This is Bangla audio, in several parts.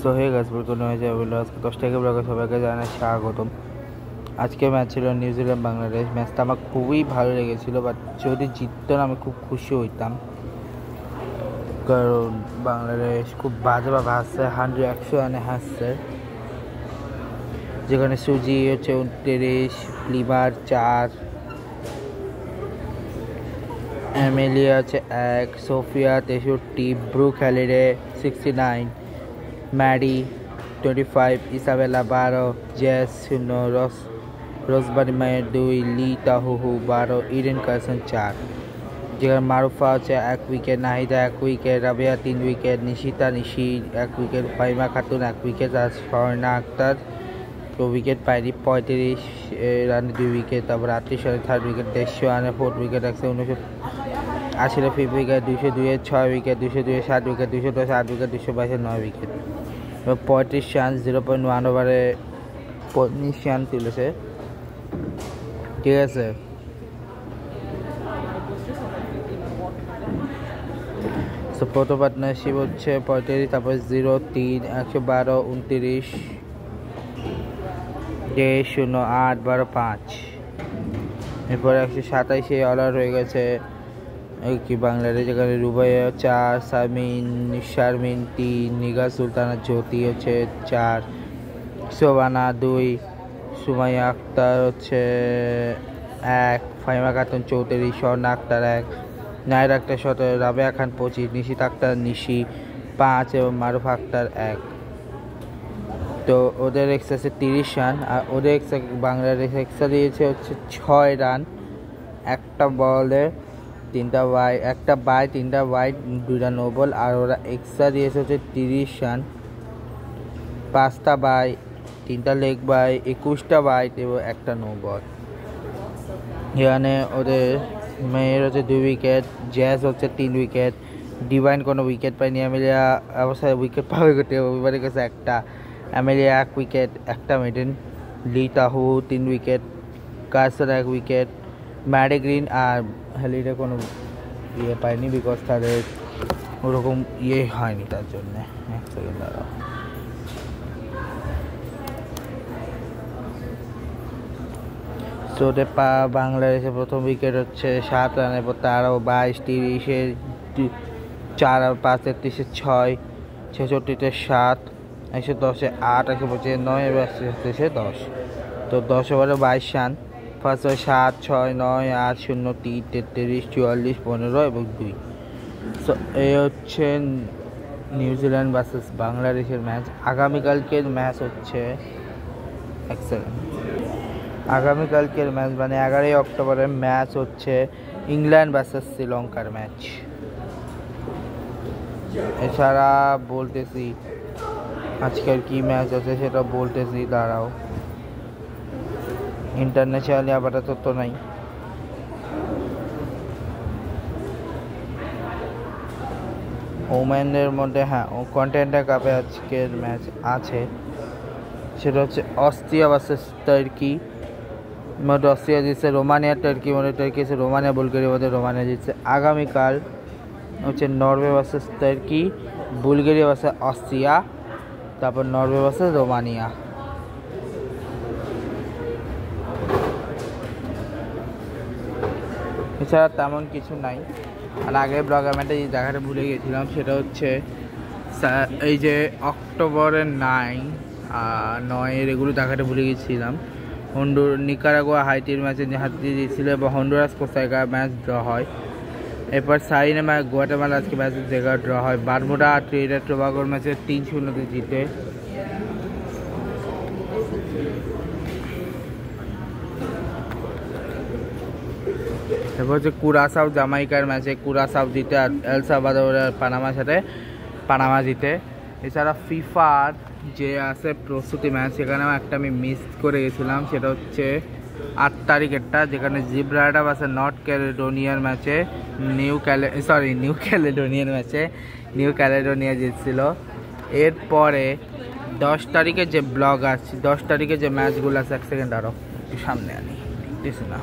সো হে গাইস, ওয়েলকাম হয়ে যাবে আজকে 10 টাকা ব্লগে সবাইকে জানাই স্বাগতম। আজকে ম্যাচ ছিল নিউজিল্যান্ড বাংলাদেশ। ম্যাচটা আমার খুবই ভালো লেগেছিল, বাট যদি জিততো না আমি খুব খুশি হইতাম, কারণ বাংলাদেশ খুব বাজেভাবে হাসছে, 100 রানে হাসছে, যেখানে সুজি হচ্ছে 29, লিমার 4, এমিলিয়া হচ্ছে 1, Sophia 63, Brooke Halliday 69, Maddie 25, Isabella 12, Jess 0, Rosebery মায়ের 2, লি তাহুহু 12, ইডেন কার্সন 4, যেখানে মারুফা হচ্ছে 1 wicket, Nahida 1 wicket, Rabeya 3 wicket, Nishita 1 wicket, Faima Khatun 1 wicket, আর স্বর্ণা আক্তার তো উইকেট পায়নি, 35 রানে 2 উইকেট, তারপর 38 রানে 3rd উইকেট, 150 রানে 4th wicket, 180 5th wicket, 202 6 wicket, 202 7 wicket, 210 8 wicket, 222 9 wicket, 35 run 0.1 ওভারে 19 রান তুলেছে। ঠিক আছে, প্রথম পার্টনারশিপ হচ্ছে 35, তারপর 0 3 112 29 0 8 12 5, এরপরে 127 অল আউট হয়ে গেছে কি বাংলাদেশ, যেখানে রুবাইয়া 4, শারমিন 3, নিগার সুলতানা জ্যোতি হচ্ছে 4, শোভানা 2, সুমাইয়া আক্তার হচ্ছে 1, ফাইমা খাতুন 34, স্বর্ণা আক্তার 1, নাহিদ আক্তার 17, রাবেয়া খান 25, নিশিত আক্তার 5 এবং মারুফ আক্তার 1। তো ওদের এক্সট্রা 30 রান, আর ওদের বাংলাদেশ এক্সট্রা দিয়েছে হচ্ছে 6 রান, একটা বলে 3টা ওয়াইড, একটা বাই 3টা ওয়াইড 2টা নো বল, আর ওরা এক্সট্রা দিয়েছে হচ্ছে 30 রান, 5টা বাই, 3টা লেগ বাই, 21টা বাইট এবং একটা নো বল। এখানে ওদের মেয়ের হচ্ছে 2 উইকেট, জ্যাজ হচ্ছে 3 উইকেট, ডিভাইন কোনো উইকেট পায়নি, অ্যামেলিয়া অবস্থায় উইকেট পাবে করতে রবিবারের কাছে একটা, অ্যামেলিয়া 1 উইকেট, একটা maiden, Lea Tahuhu 3 wicket, Carson 1 wicket, Maddy Green আর হ্যালিডে কোনো ইয়ে পায়নি, বিকজ তাদের ওরকম ইয়ে হয়নি, তার জন্যে। এক সেকেন্ড দাঁড়াও। ওদের বাংলাদেশের প্রথম উইকেট হচ্ছে 7 রানের পর তারাও 22 30-এ 4 আর 5 33-এ 6, 66-তে 7, 110-এ 8, 125-এ 9 এবং 137-এ 10। তো 10 ওভারে 22 রান, ফার্স্ট ওভারে 7 6 9 8 0 3 33 44 15 এবং 2। সো এই হচ্ছে নিউজিল্যান্ড ভার্সেস বাংলাদেশের ম্যাচ। আগামীকালকের ম্যাচ হচ্ছে আগামীকালকের ম্যাচ মানে 11ই অক্টোবরের ম্যাচ হচ্ছে ইংল্যান্ড ভার্সেস শ্রীলঙ্কার ম্যাচ। এছাড়া বলতেছি আজকের কি ম্যাচ আছে সেটা বলতেছি, দাঁড়াও। ইন্টারন্যাশনালি আপাতত তো নাই। ওমেনদের মধ্যে কন্টিনেন্টাল কাপে আজকের ম্যাচ আছে, সেটা হচ্ছে অস্ট্রিয়া ভার্সেস টার্কি। মধ্যে অস্ট্রিয়া জিতছে, রোমানিয়া টার্কি মধ্যে টার্কি আছে, রোমানিয়া বুলগেরিয়ার মধ্যে রোমানিয়া জিতছে। আগামীকাল হচ্ছে Norway versus turkey, Bulgaria versus Austria, তারপর নরওয়ে ভার্সেস রোমানিয়া। এছাড়া তেমন কিছু নাই। আর আগের ব্লগ আমি একটা জায়গাটা ভুলে গেছিলাম, সেটা হচ্ছে এই যে অক্টোবরের 9 এগুলো দেখাটা ভুলে গেছিলাম। নিকারাগুয়া হাইতির ম্যাচে হাতি দিয়েছিল এবং হন্ডুরাস কোস্টারিকা ম্যাচ ড্র হয়। এরপর সারিনামা গুয়াটেমালা আজকে ম্যাচের জায়গা ড্র হয়। বারমুডা আর ট্রিনিডাদ টোবাগোর ম্যাচে 3-0 জিতে। তারপর হচ্ছে কুরাসাও জামাইকার ম্যাচে কুরাসাও জিতে, আর এল সালভাদোর পানামার সাথে পানামা জিতে। এছাড়া ফিফার যে আছে প্রস্তুতি ম্যাচ, সেখানে একটা আমি মিস করে গেছিলাম, সেটা হচ্ছে 8 তারিখেরটা, যেখানে জিব্রাল্টার ভার্সেস নর্থ ক্যালেডোনিয়ার ম্যাচে নিউ ক্যালেডোনিয়া জিতছিল। এরপরে 10 তারিখে যে ব্লগ আছে, 10 তারিখে যে ম্যাচগুলো আছে, 1 সেকেন্ড আরও একটু সামনে আনি, দেখতেছি না।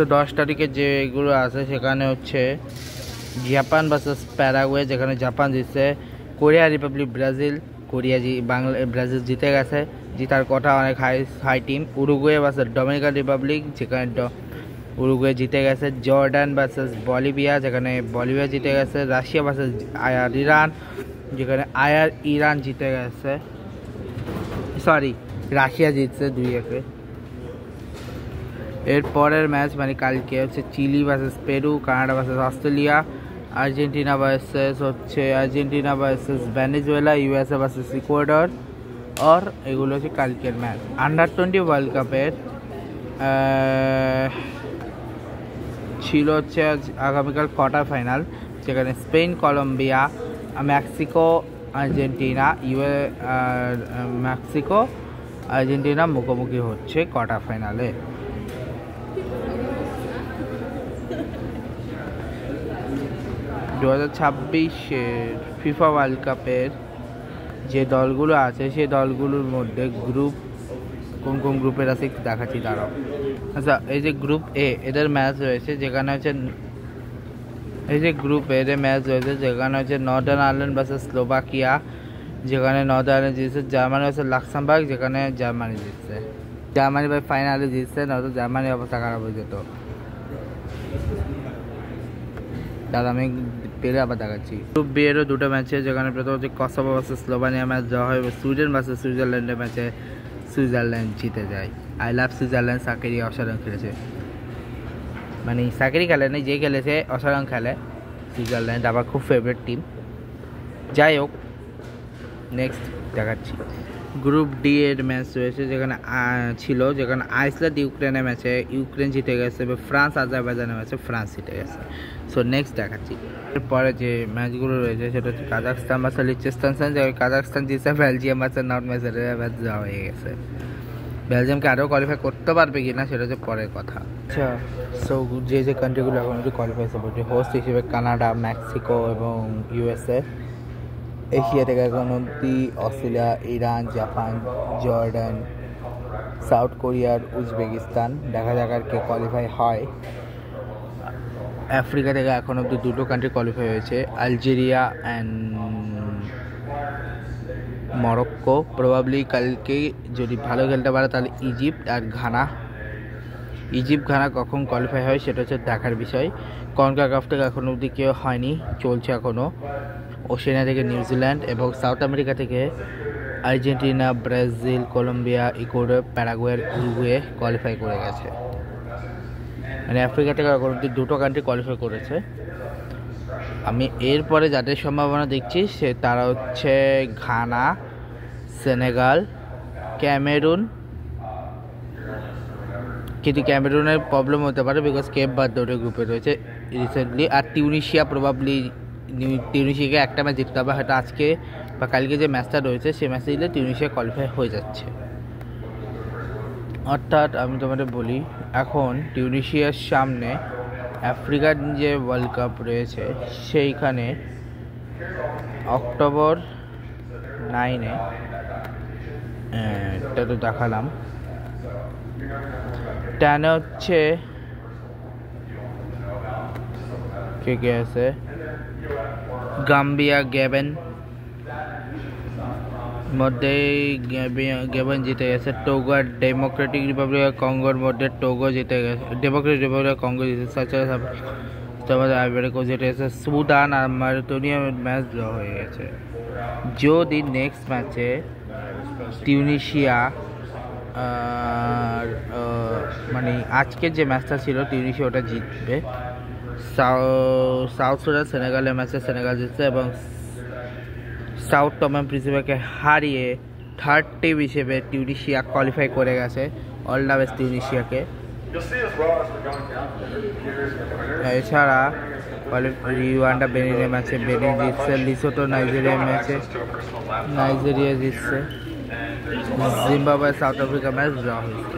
সো 10 তারিখে যেগুলো আছে সেখানে হচ্ছে জাপান ভার্সেস প্যারাগুয়ে, যেখানে জাপান জিতছে। কোরিয়া রিপাবলিক ব্রাজিল, ব্রাজিল জিতে গেছে, জিতার কথা অনেক high team. Uruguay versus Dominican Republic, যেখানে উরুগুয়ে জিতে গেছে। জর্ডান ভার্সেস বলিভিয়া, যেখানে বলিভিয়া জিতে গেছে। রাশিয়া ভার্সেস ইরান, যেখানে ইরান জিতে গেছে, রাশিয়া জিতছে 2-1। এর পরের ম্যাচ মানে কালকে হচ্ছে Chile versus Peru, Canada versus Australia, Argentina versus Venezuela, USA versus Ecuador. আর এগুলো হচ্ছে কালকের ম্যাচ। আন্ডার-20 ওয়ার্ল্ড কাপের ছিল হচ্ছে আগামীকাল কোয়ার্টার ফাইনাল, যেখানে স্পেন কলম্বিয়া, মেক্সিকো আর্জেন্টিনা মুখোমুখি হচ্ছে কোয়ার্টার ফাইনালে। 2026-এর ফিফা ওয়ার্ল্ড কাপের যে দলগুলো আছে সেই দলগুলোর মধ্যে কোন কোন গ্রুপের আছে একটু দেখাচ্ছি দাঁড়াও। আচ্ছা, এই যে গ্রুপ এ এদের ম্যাচ রয়েছে, যেখানে হচ্ছে নর্দার্ন আয়ারল্যান্ড ভার্সেস স্লোভাকিয়া, যেখানে নর্দার্ন আয়ারল্যান্ড জিতছে। জার্মানি ভার্সেস লাক্সেমবার্গ, যেখানে জার্মানি জিতছে। জার্মানি ভাই ফাইনালে জিতছে, নয়তো জার্মানির অবস্থা খারাপ হয়ে যেত। দাদা আমি পেলে আবার দেখাচ্ছি। গ্রুপ বি এরও দুটো ম্যাচে, যেখানে প্রথম হচ্ছে কসোভো ভার্সেস স্লোভানিয়া ম্যাচ দেওয়া হয়। সুইডেন ভার্সেস সুইজারল্যান্ডের ম্যাচে সুইজারল্যান্ড জিতে যায়। আই লাভ সুইজারল্যান্ড, সাকিরি অসাধারণ খেলেছে, মানে সাকিরি খেলে নেই, যে খেলেছে অসাধারণ খেলে। সুইজারল্যান্ড আমার খুব ফেভারিট টিম। যাই হোক, নেক্সট দেখাচ্ছি। গ্রুপ ডি এর ম্যাচ রয়েছে, যেখানে আইসল্যান্ড ইউক্রেনের ম্যাচে ইউক্রেন জিতে গেছে, এবং ফ্রান্স আজারবাইজানের ম্যাচে ফ্রান্স জিতে গেছে। সো নেক্সট দেখাচ্ছি। এরপরে যে ম্যাচগুলো রয়েছে সেটা হচ্ছে কাজাখস্তান ভার্সেস লিechtenstein, যেখানে কাজাখস্তান জিতছে। বেলজিয়াম ভার্সেস নর্থ ম্যাচেডোনিয়া ম্যাচ দেওয়া হয়ে গেছে। বেলজিয়ামকে আরও কোয়ালিফাই করতে পারবে কিনা সেটা হচ্ছে পরের কথা। আচ্ছা, সো যে কান্ট্রিগুলো এখন একটু কোয়ালিফাই হচ্ছে হোস্ট হিসেবে কানাডা, মেক্সিকো এবং ইউএসএ। এশিয়া থেকে এখন অব্দি Australia, Iran, Japan, Jordan, south কোরিয়ার, উজবেকিস্তান। দেখা যাক আর কে কোয়ালিফাই হয়। আফ্রিকা থেকে এখন অব্দি দুটো কান্ট্রি কোয়ালিফাই হয়েছে, আলজেরিয়া অ্যান্ড মরক্কো। প্রবাবলি কালকে যদি ভালো খেলতে পারে তাহলে ইজিপ্ট আর ঘানা। ঘানা কখন কোয়ালিফাই হয় সেটা হচ্ছে দেখার বিষয়। কনকাকাফ থেকে এখন অবধি কেউ হয়নি, চলছে এখনও। ওশেনিয়া থেকে নিউজিল্যান্ড এবং সাউথ আমেরিকা থেকে Argentina, Brazil, Colombia, Ecuador, Paraguay, Uruguay qualify করে গেছে। মানে আফ্রিকা থেকে এখন অবধি দুটো কান্ট্রি কোয়ালিফাই করেছে। আমি এরপরে যাদের সম্ভাবনা দেখছি তারা হচ্ছে ঘানা, সেনেগাল, ক্যামেরুন। কিন্তু ক্যামেরুনের প্রবলেম হতে পারে, বিকজ কেপ বার্দে ওটা গ্রুপে রয়েছে রিসেন্টলি। আর টিউনিশিয়া, প্রবাবলি টিউনিশিয়াকে একটা ম্যাচ জিততে হবে, হয়তো আজকে বা কালকে যে ম্যাচটা রয়েছে সেই ম্যাচে দিলে টিউনিশিয়া কোয়ালিফাই হয়ে যাচ্ছে। অর্থাৎ আমি তোমাদের বলি, এখন টিউনিশিয়ার সামনে আফ্রিকার যে ওয়ার্ল্ড কাপ রয়েছে সেইখানে অক্টোবর 9-এ, এটা তো দেখালাম, 10-এ হচ্ছে কে আছে, গাম্বিয়া, গ্যাবন মধ্যে গ্যাবন জিতে গেছে। টোগো আর ডেমোক্রেটিক রিপাবলিক অফ কঙ্গোর মধ্যে টোগো জিতে গেছে, ডেমোক্রেটিক রিপাবলিক অফ কঙ্গো জিতে। তোমাদের আইভরি কোস্ট জিতে গেছে। সুদান আর মরিটানিয়া ম্যাচ ড্র হয়ে গেছে। যদি নেক্সট ম্যাচে টিউনিশিয়া মানে আজকের যে ম্যাচটা ছিল টিউনিশিয়া ওটা জিতবে। সাউথ সুদান সেনেগালের ম্যাচে সেনেগাল জিতছে এবং সাউথ টম অ্যান্ড প্রিন্সিপাকে হারিয়ে থার্ড টিম হিসেবে টিউনিশিয়া কোয়ালিফাই করে গেছে। অল দ্য বেস্ট টিউনিশিয়াকে। এছাড়া রিওয়ান্ডা বেনিনের ম্যাচে বেনিন জিতছে। লিসোটো নাইজেরিয়ার ম্যাচে নাইজেরিয়া জিতছে। Zimbabwe south Africa match draw হয়েছে।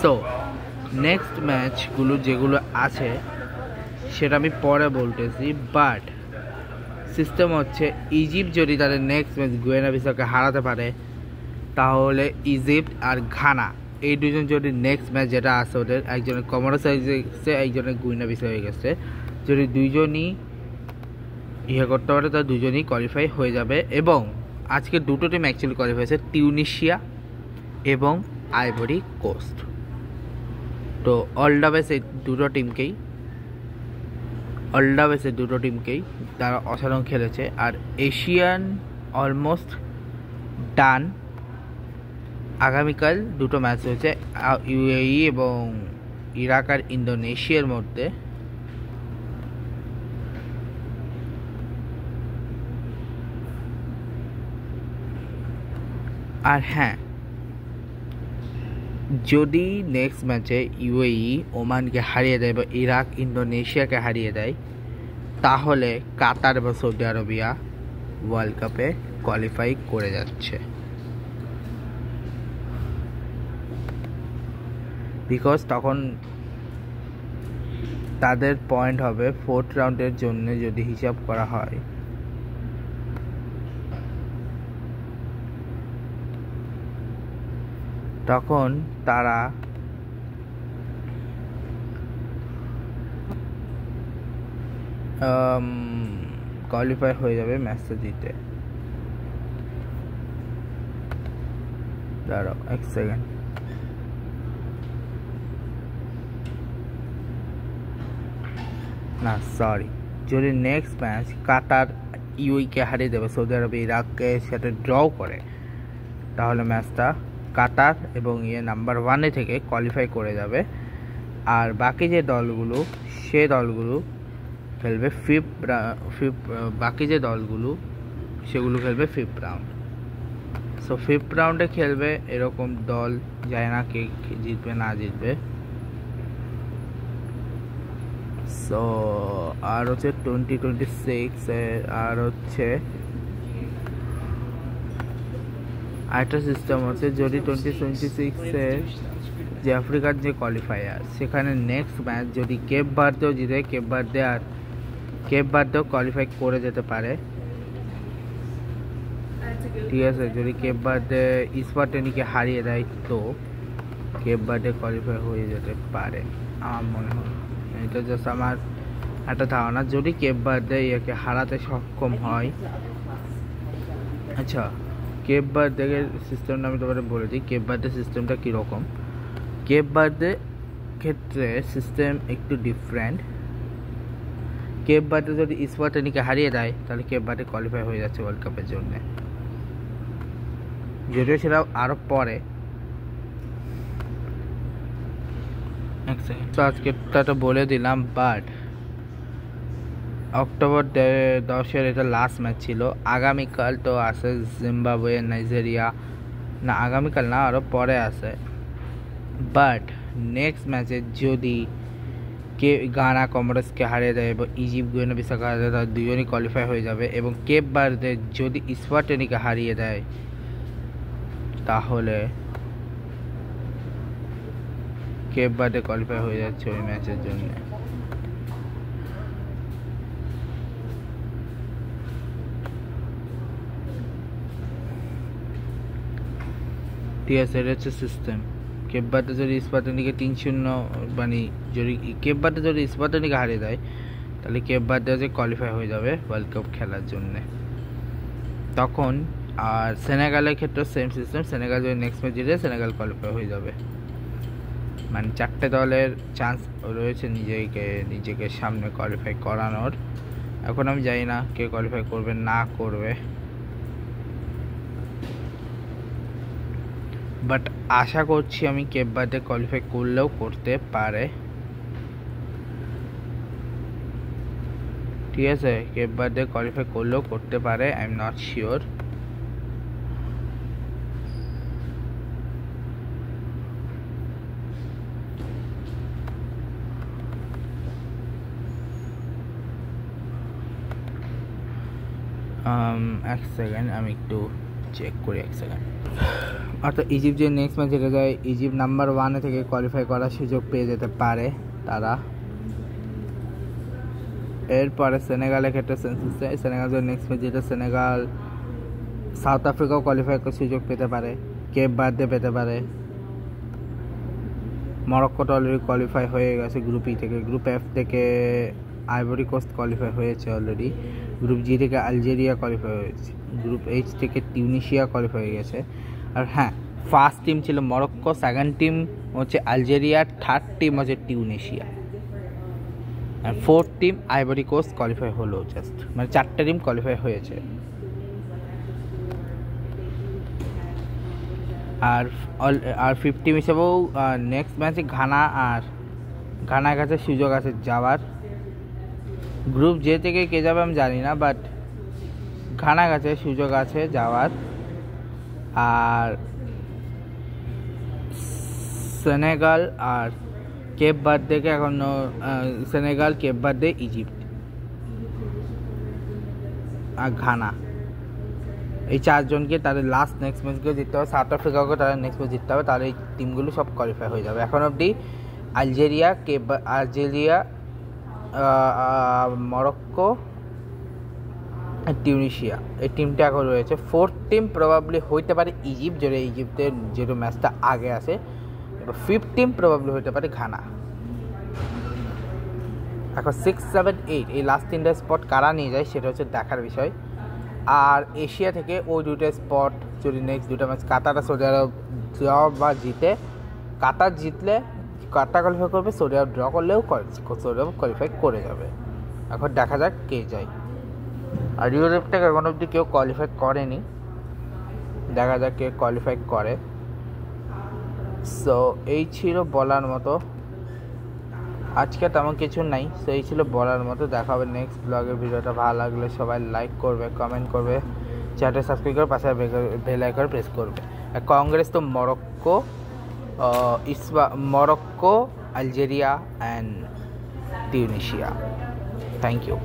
সো নেক্সট ম্যাচগুলো যেগুলো আছে সেটা আমি পরে বলতেছি, বাট সিস্টেম হচ্ছে ইজিপ্ট যদি তাদের নেক্সট ম্যাচ গুয়েনা বিসাওকে হারাতে পারে তাহলে ইজিপ্ট আর ঘানা এই দুজন যদি নেক্সট ম্যাচ যেটা আছে ওদের একজনের কমোরোস হয়ে গেছে, একজনের গুইনা বিসা হয়ে গেছে, যদি দুইজনই করতে পারে তাহলে দুজনই কোয়ালিফাই হয়ে যাবে। এবং আজকে দুটো টিম অ্যাকচুয়ালি কোয়ালিফাই হয়েছে, টিউনিশিয়া এবং আইভরি কোস্ট। তো অল দ্য বেস্ট এই দুটো টিমকেই তারা অসাধারণ খেলেছে। আর এশিয়ান অলমোস্ট ডান। আগামীকাল দুটো ম্যাচ হয়েছে ইউএই এবং ইরাক আর ইন্দোনেশিয়ার মধ্যে। আর হ্যাঁ, যদি নেক্সট ম্যাচে ইউএই ওমানকে হারিয়ে দেয় বা ইরাক ইন্দোনেশিয়াকে হারিয়ে দেয়, তাহলে কাতার বা সৌদি আরবিয়া ওয়ার্ল্ড কাপে কোয়ালিফাই করে যাচ্ছে। বিকজ তখন তাদের পয়েন্ট হবে 4th রাউন্ডের জন্য যদি হিসাব করা হয়। তখন তারা কোয়ালিফাই হয়ে যাবে ম্যাচটা জিতে। দাঁড়াও এক সেকেন্ড, না সরি, যদি নেক্সট ম্যাচ কাতার ইউএইকে হারিয়ে দেবে, সৌদি আরব ইরাককে সেটা ড্র করে, তাহলে ম্যাচটা কাতার এবং নাম্বার 1 থেকে কোয়ালিফাই করে যাবে। আর বাকি যে দলগুলো সে দলগুলো খেলবে বাকি যে দলগুলো সেগুলো খেলবে 5th রাউন্ড। সো 5th রাউন্ডে খেলবে এরকম দল, যায় না কে জিতবে না জিতবে। সো আর হচ্ছে 2026 আর হচ্ছে আরেকটা সিস্টেম হচ্ছে, যদি 2026 যে আফ্রিকার যে কোয়ালিফায়ার সেখানে নেক্সট ম্যাচ যদি কেপ ভার্দেও জিতে, কেপ ভার্দেও কোয়ালিফাই করে যেতে পারে। ঠিক আছে, যদি কেপ ভার্দে ইসওয়াটিনিকে হারিয়ে দেয় তো কেপ ভার্দে কোয়ালিফাই হয়ে যেতে পারে আমার মনে হয়। এটা জাস্ট আমার একটা ধারণা। যদি কেপ ভার্দে একে হারাতে সক্ষম হয়, আচ্ছা কেপ ভার্দের সিস্টেমটা আমি তোমাদের বলে দিই। কেপ ভার্দের সিস্টেমটা কীরকম, কেপ ভার্দের ক্ষেত্রে সিস্টেম একটু ডিফারেন্ট। কেপ ভার্দে যদি ইসওয়াটিনিকে হারিয়ে দেয় তাহলে কেপ ভার্দে কোয়ালিফাই হয়ে যাচ্ছে ওয়ার্ল্ড কাপের জন্য, যদিও সেটা আরও পরে। তো আজকে তো বলে দিলাম, বাট অক্টোবর 10 এটা লাস্ট ম্যাচ ছিল। আগামীকাল তো আছে জিম্বাবুয়ে নাইজেরিয়া, না আগামীকাল না আরও পরে আছে। বাট নেক্সট ম্যাচে যদি গানা কমোরোসকে হারিয়ে দেয় এবং ইজিপ্ট গুইনা বিসাকে হারিয়ে দেয়, তাহলে দুজনই কোয়ালিফাই হয়ে যাবে। এবং কেপ ভার্দে যদি ইসওয়াটিনিকে হারিয়ে দেয় তাহলে কেপ ভার্দে কোয়ালিফাই হয়ে যাচ্ছে ওই ম্যাচের জন্য। ঠিক আছে, এটা হচ্ছে সিস্টেম। কেপ ভার্দে যদি ইসওয়াটিনিকে 3-0 মানে যদি কেপ ভার্দে যদি ইসওয়াটিনিকে হারিয়ে দেয় তাহলে কেপ ভার্দে যে কোয়ালিফাই হয়ে যাবে ওয়ার্ল্ড কাপ খেলার জন্যে তখন। আর সেনেগালের ক্ষেত্রে সেম সিস্টেম, সেনেগাল যদি নেক্সট ম্যাচ জিতে সেনেগাল কোয়ালিফাই হয়ে যাবে। মানে 4টে দলের চান্স রয়েছে নিজেকে সামনে কোয়ালিফাই করানোর। এখন আমি জানি না কে কোয়ালিফাই করবে না করবে, বাট আশা করছি আমি কেপ ভার্দে কোয়ালিফাই করলেও করতে পারে। ঠিক আছে, কেপ ভার্দে কোয়ালিফাই করলেও করতে পারে, আই এম নট শিওর। এক সেকেন্ড আমি একটু চেক করি, এক সেকেন্ড। অর্থাৎ ইজিপ্ট যে নেক্সট ম্যাচ হেরে যায়, ইজিপ্ট নাম্বার 1 থেকে কোয়ালিফাই করার সুযোগ পেয়ে যেতে পারে তারা। এরপরে সেনেগালের ক্ষেত্রে সেনেগাল যদি নেক্সট ম্যাচ যেটা সেনেগাল সাউথ আফ্রিকাও কোয়ালিফাই করার সুযোগ পেতে পারে। কেপ বার্থডে পেতে পারে। মরক্কোটা অলরেডি কোয়ালিফাই হয়ে গেছে গ্রুপ ই থেকে। গ্রুপ এফ থেকে আইভরি কোস্ট কোয়ালিফাই হয়েছে অলরেডি। গ্রুপ জি থেকে আলজেরিয়া কোয়ালিফাই হয়েছে। গ্রুপ এইচ থেকে টিউনিশিয়া কোয়ালিফাই হয়ে গেছে। আর হ্যাঁ, ফার্স্ট টিম ছিল মরক্কো, সেকেন্ড টিম হচ্ছে আলজেরিয়া, থার্ড টিম হচ্ছে টিউনিশিয়া, আর fourth team Ivory Coast qualify হলো। জাস্ট মানে 4টে টিম কোয়ালিফাই হয়েছে। আর ফিফথ টিম হিসেবেও নেক্সট ম্যাচে ঘানার কাছে সুযোগ আছে যাওয়ার। গ্রুপ জে থেকে কে যাবে আমি জানি না, বাট ঘানার কাছে সুযোগ আছে যাওয়ার। আর সেনেগাল আর কেপ বার্থডেকে এখনো সেনেগাল, কেপ বার্থডে, ইজিপ্ট আর ঘানা, এই 4জনকে তাদের লাস্ট নেক্সট ম্যাচগুলো জিততে হবে। সাউথ আফ্রিকাকে তাদের নেক্সট ম্যাচ জিততে হবে, তাহলে এই টিমগুলো সব কোয়ালিফাই হয়ে যাবে। এখন অবধি আলজেরিয়া, মরক্কো, টিউনিশিয়া এই টিমটা এখন রয়েছে। ফোর্থ টিম প্রবাবলি হইতে পারে ইজিপ্ট, যেটা ইজিপ্টের যেটা ম্যাচটা আগে আসে। এবার ফিফথ টিম প্রবাবলি হইতে পারে ঘানা। এখন 6, 7, 8 এই লাস্ট 3টে স্পট কারা নিয়ে যায় সেটা হচ্ছে দেখার বিষয়। আর এশিয়া থেকে ওই 2টে স্পট যদি নেক্সট 2টা ম্যাচ কাতার আর সৌদি আরব ড্র বা জিতে, কাতার জিতলে কাতার কোয়ালিফাই করবে, সৌদি আরব ড্র করলেও সৌদি আরব কোয়ালিফাই করে যাবে। এখন দেখা যাক কে যায়। আর ইউরোপ থেকে এখন অবধি কেউ কোয়ালিফাই করেনি, দেখা যাক কে কোয়ালিফাই করে। সো এই ছিল বলার মতো, আজকে তেমন কিছু নাই। সো এই ছিল বলার মতো। দেখা হবে নেক্সট ব্লগে। ভিডিওটা ভালো লাগলে সবাই লাইক করবে, কমেন্ট করবে, চ্যানেলটা সাবস্ক্রাইব করে পাশে বেল আইকন প্রেস করবে। Congrats to Morocco, Algeria and Tunisia. Thank you.